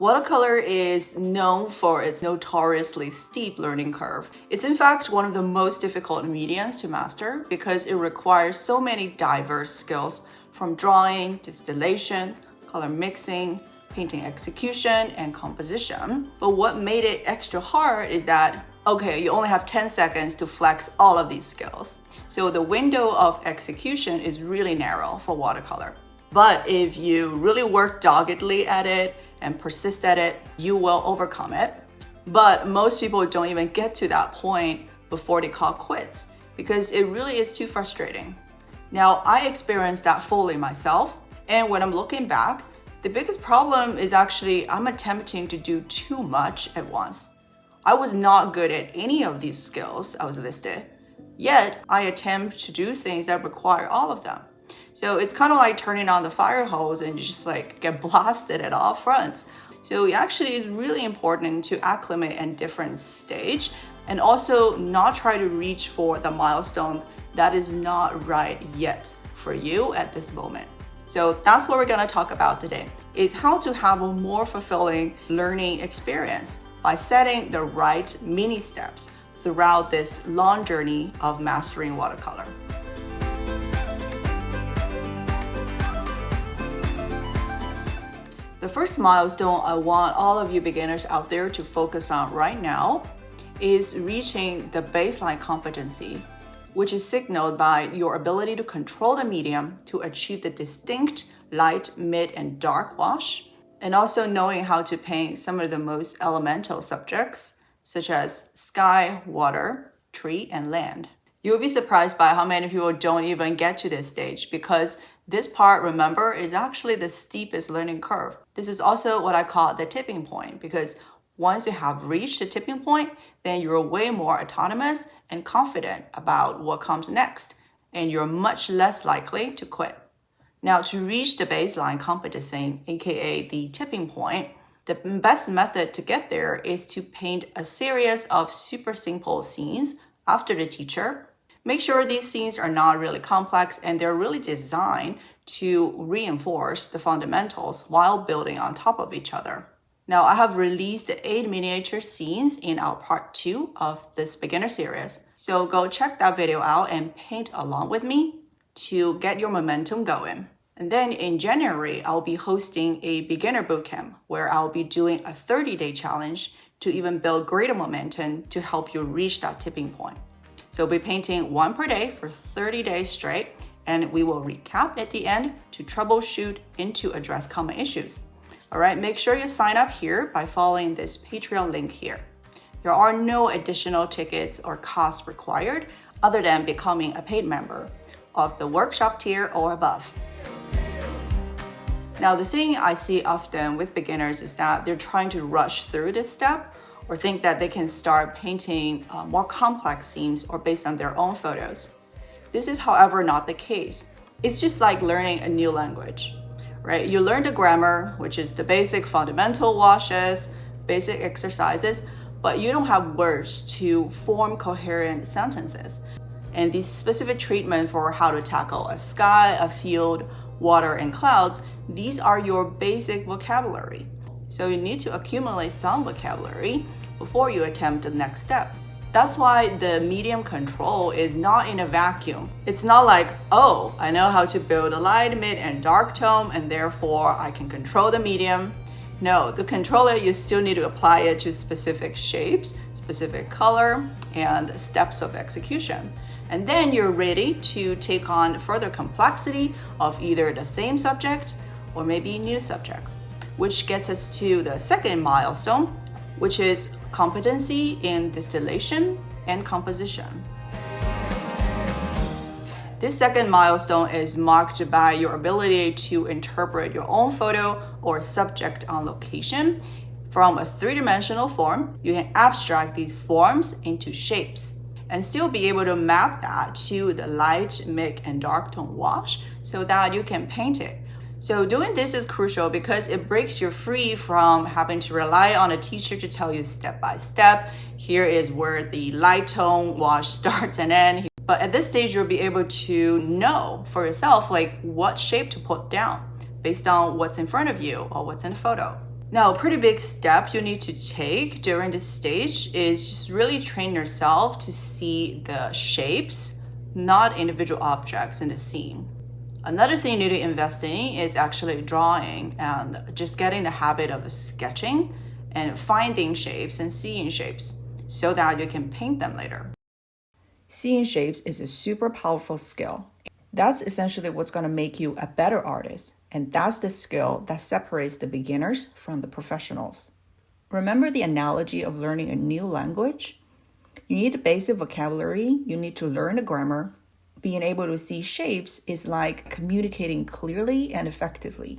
Watercolor is known for its notoriously steep learning curve. It's in fact one of the most difficult mediums to master because it requires so many diverse skills from drawing, distillation, color mixing, painting execution, and composition. But what made it extra hard is that, okay, you only have 10 seconds to flex all of these skills. So the window of execution is really narrow for watercolor. But if you really work doggedly at it and persist at it, you will overcome it. But most people don't even get to that point before they call quits because it really is too frustrating. Now, I experienced that fully myself, and when I'm looking back, the biggest problem is actually I'm attempting to do too much at once. I was not good at any of these skills I was listed, yet I attempt to do things that require all of them. So it's kind of like turning on the fire hose and you just get blasted at all fronts. So it actually is really important to acclimate at different stage and also not try to reach for the milestone that is not right yet for you at this moment. So that's what we're gonna talk about today, is how to have a more fulfilling learning experience by setting the right mini steps throughout this long journey of mastering watercolor. The first milestone I want all of you beginners out there to focus on right now is reaching the baseline competency, which is signaled by your ability to control the medium to achieve the distinct light, mid, and dark wash, and also knowing how to paint some of the most elemental subjects, such as sky, water, tree, and land. You'll be surprised by how many people don't even get to this stage because this part, remember, is actually the steepest learning curve. This is also what I call the tipping point because once you have reached the tipping point, then you're way more autonomous and confident about what comes next, and you're much less likely to quit. Now, to reach the baseline competency, aka the tipping point, the best method to get there is to paint a series of super simple scenes after the teacher. Make sure these scenes are not really complex and they're really designed to reinforce the fundamentals while building on top of each other. Now, I have released 8 miniature scenes in our part 2 of this beginner series. So go check that video out and paint along with me to get your momentum going. And then in January, I'll be hosting a beginner bootcamp where I'll be doing a 30-day challenge to even build greater momentum to help you reach that tipping point. So we'll be painting 1 per day for 30 days straight, and we will recap at the end to troubleshoot and to address common issues. All right, make sure you sign up here by following this Patreon link here. There are no additional tickets or costs required other than becoming a paid member of the workshop tier or above. Now, the thing I see often with beginners is that they're trying to rush through this step or think that they can start painting more complex scenes or based on their own photos. This is, however, not the case. It's just like learning a new language, right? You learn the grammar, which is the basic fundamental washes, basic exercises, but you don't have words to form coherent sentences. And the specific treatment for how to tackle a sky, a field, water, and clouds, these are your basic vocabulary. So you need to accumulate some vocabulary before you attempt the next step. That's why the medium control is not in a vacuum. It's not like, oh, I know how to build a light, mid, and dark tone, and therefore I can control the medium. No, the controller, you still need to apply it to specific shapes, specific color, and steps of execution. And then you're ready to take on further complexity of either the same subject or maybe new subjects, which gets us to the second milestone, which is competency in distillation and composition. This second milestone is marked by your ability to interpret your own photo or subject on location. From a three-dimensional form, you can abstract these forms into shapes and still be able to map that to the light, mid, and dark tone wash so that you can paint it. So doing this is crucial because it breaks you free from having to rely on a teacher to tell you step by step, here is where the light tone wash starts and ends. But at this stage, you'll be able to know for yourself what shape to put down based on what's in front of you or what's in the photo. Now, a pretty big step you need to take during this stage is just really train yourself to see the shapes, not individual objects in the scene. Another thing you need to invest in is actually drawing and just getting the habit of sketching and finding shapes and seeing shapes so that you can paint them later. Seeing shapes is a super powerful skill. That's essentially what's going to make you a better artist. And that's the skill that separates the beginners from the professionals. Remember the analogy of learning a new language? You need a basic vocabulary, you need to learn the grammar. Being able to see shapes is like communicating clearly and effectively,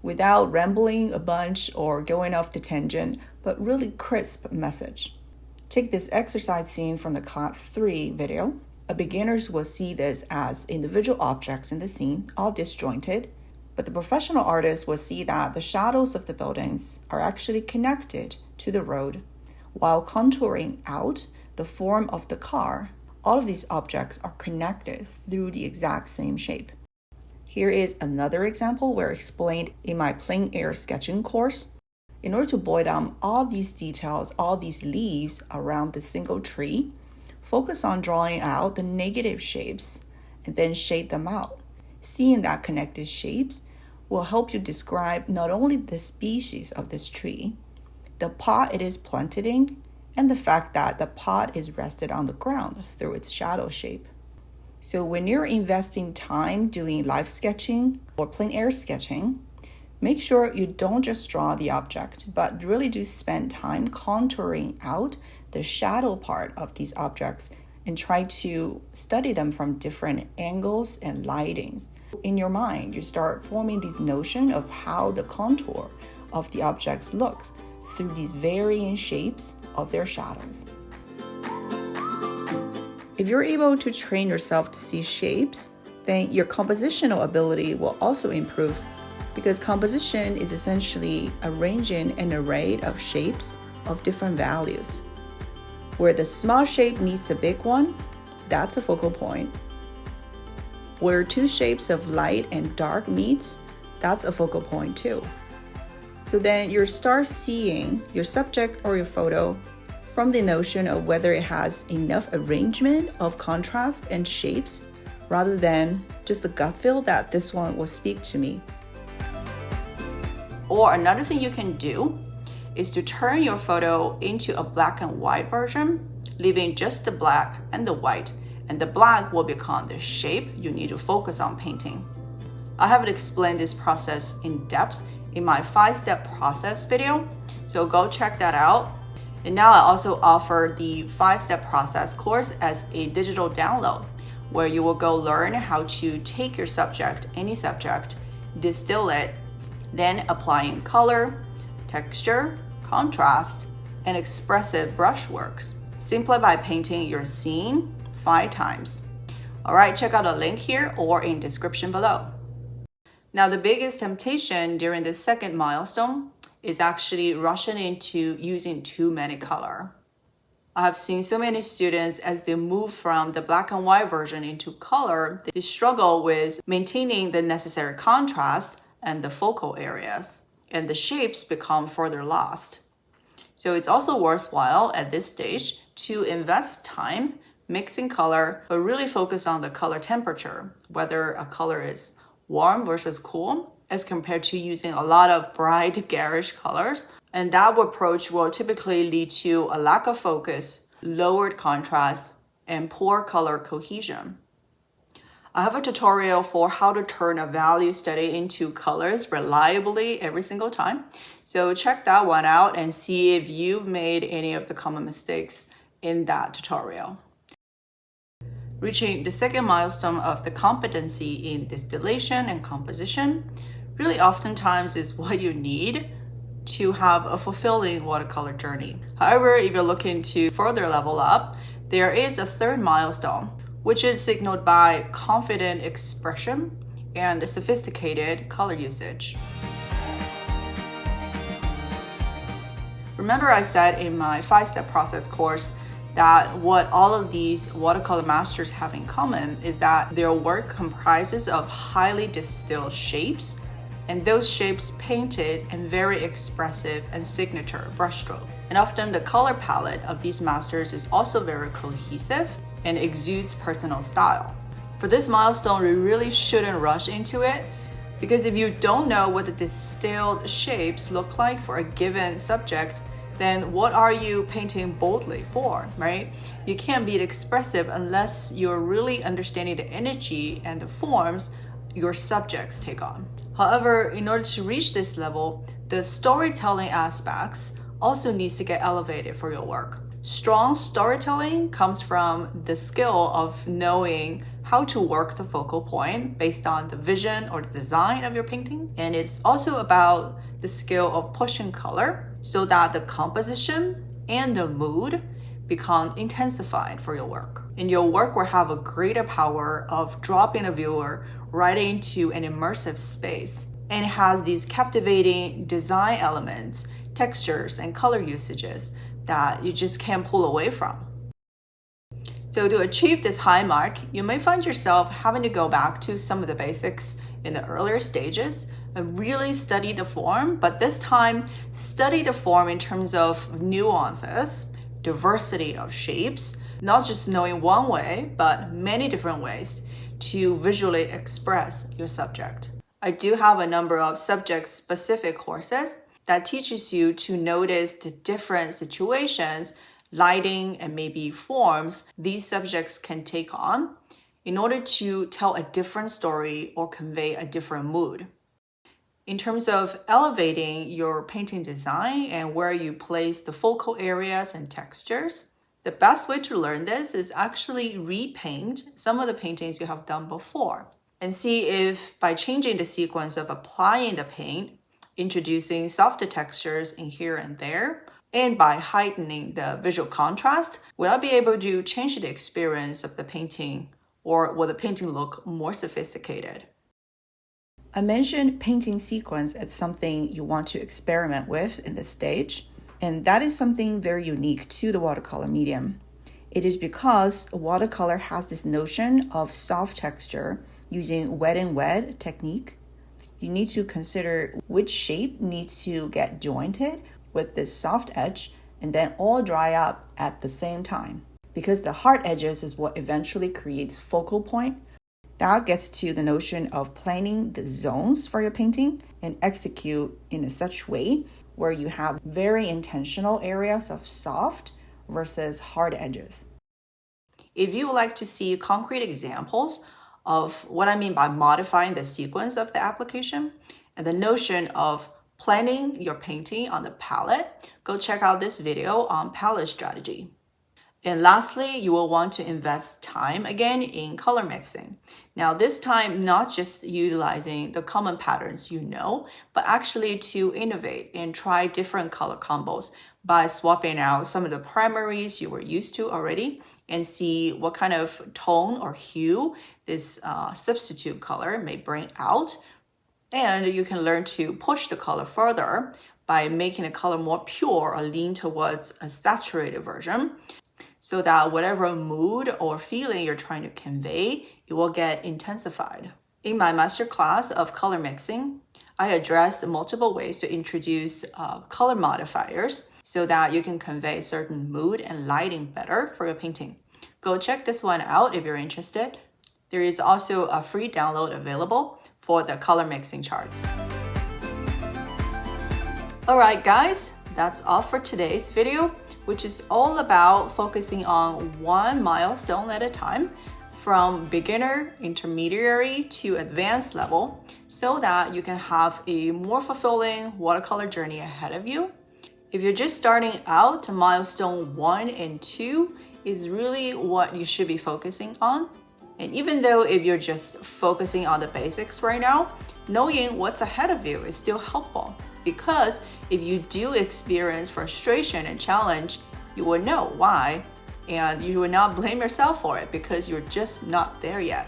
without rambling a bunch or going off the tangent, but really crisp message. Take this exercise scene from the class 3 video. A beginners will see this as individual objects in the scene, all disjointed. But the professional artist will see that the shadows of the buildings are actually connected to the road, while contouring out the form of the car. All of these objects are connected through the exact same shape. Here is another example where explained in my plein air sketching course. In order to boil down all these details, all these leaves around the single tree, focus on drawing out the negative shapes and then shade them out. Seeing that connected shapes will help you describe not only the species of this tree, the pot it is planted in, and the fact that the pot is rested on the ground through its shadow shape. So when you're investing time doing live sketching or plein air sketching, make sure you don't just draw the object, but really do spend time contouring out the shadow part of these objects and try to study them from different angles and lightings. In your mind, you start forming this notion of how the contour of the objects looks through these varying shapes of their shadows. If you're able to train yourself to see shapes, then your compositional ability will also improve, because composition is essentially arranging an array of shapes of different values. Where the small shape meets the big one, that's a focal point. Where two shapes of light and dark meets, that's a focal point too. So then you start seeing your subject or your photo from the notion of whether it has enough arrangement of contrast and shapes, rather than just a gut feel that this one will speak to me. Or another thing you can do is to turn your photo into a black and white version, leaving just the black and the white, and the black will become the shape you need to focus on painting. I haven't explained this process in depth in my 5-step process video, so go check that out. And now I also offer the 5-step process course as a digital download, where you will go learn how to take your subject, any subject, distill it, then applying color, texture, contrast, and expressive brushworks, simply by painting your scene 5 times. All right, check out the link here or in description below. Now, the biggest temptation during this second milestone is actually rushing into using too many color. I have seen so many students as they move from the black and white version into color, they struggle with maintaining the necessary contrast and the focal areas, and the shapes become further lost. So it's also worthwhile at this stage to invest time mixing color, but really focus on the color temperature, whether a color is warm versus cool, as compared to using a lot of bright, garish colors. And that approach will typically lead to a lack of focus, lowered contrast, and poor color cohesion. I have a tutorial for how to turn a value study into colors reliably every single time. So check that one out and see if you've made any of the common mistakes in that tutorial. Reaching the second milestone of the competency in distillation and composition really oftentimes is what you need to have a fulfilling watercolor journey. However, if you're looking to further level up, there is a third milestone, which is signaled by confident expression and sophisticated color usage. Remember I said in my 5-step process course that what all of these watercolor masters have in common is that their work comprises of highly distilled shapes and those shapes painted in very expressive and signature brushstroke. And often the color palette of these masters is also very cohesive and exudes personal style. For this milestone, we really shouldn't rush into it, because if you don't know what the distilled shapes look like for a given subject, then what are you painting boldly for, right? You can't be expressive unless you're really understanding the energy and the forms your subjects take on. However, in order to reach this level, the storytelling aspects also needs to get elevated for your work. Strong storytelling comes from the skill of knowing how to work the focal point based on the vision or the design of your painting. And it's also about the skill of pushing color so that the composition and the mood become intensified for your work. And your work will have a greater power of dropping a viewer right into an immersive space. And it has these captivating design elements, textures, and color usages that you just can't pull away from. So to achieve this high mark, you may find yourself having to go back to some of the basics in the earlier stages and really study the form, but this time study the form in terms of nuances, diversity of shapes, not just knowing one way, but many different ways to visually express your subject. I do have a number of subject-specific courses that teaches you to notice the different situations, lighting, and maybe forms these subjects can take on in order to tell a different story or convey a different mood. In terms of elevating your painting design and where you place the focal areas and textures, the best way to learn this is actually repaint some of the paintings you have done before and see if by changing the sequence of applying the paint, introducing softer textures in here and there, and by heightening the visual contrast, will I be able to change the experience of the painting, or will the painting look more sophisticated? I mentioned painting sequence as something you want to experiment with in this stage, and that is something very unique to the watercolor medium. It is because watercolor has this notion of soft texture using wet and wet technique. You need to consider which shape needs to get jointed with this soft edge and then all dry up at the same time, because the hard edges is what eventually creates focal point. That gets to the notion of planning the zones for your painting and execute in a such way where you have very intentional areas of soft versus hard edges. If you would like to see concrete examples of what I mean by modifying the sequence of the application and the notion of planning your painting on the palette, go check out this video on palette strategy. And lastly, you will want to invest time again in color mixing. Now this time, not just utilizing the common patterns you know, but actually to innovate and try different color combos by swapping out some of the primaries you were used to already and see what kind of tone or hue this substitute color may bring out. And you can learn to push the color further by making the color more pure or lean towards a saturated version, so that whatever mood or feeling you're trying to convey, it will get intensified. In my masterclass of color mixing, I addressed multiple ways to introduce color modifiers so that you can convey certain mood and lighting better for your painting. Go check this one out if you're interested. There is also a free download available for the color mixing charts. All right, guys, that's all for today's video, which is all about focusing on one milestone at a time from beginner, intermediary to advanced level so that you can have a more fulfilling watercolor journey ahead of you. If you're just starting out, milestone 1 and 2 is really what you should be focusing on. And even though if you're just focusing on the basics right now, knowing what's ahead of you is still helpful, because if you do experience frustration and challenge, you will know why, and you will not blame yourself for it because you're just not there yet.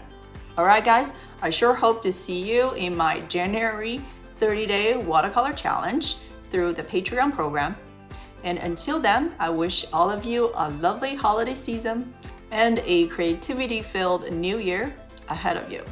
All right, guys, I sure hope to see you in my January 30-day watercolor challenge through the Patreon program. And until then, I wish all of you a lovely holiday season and a creativity-filled new year ahead of you.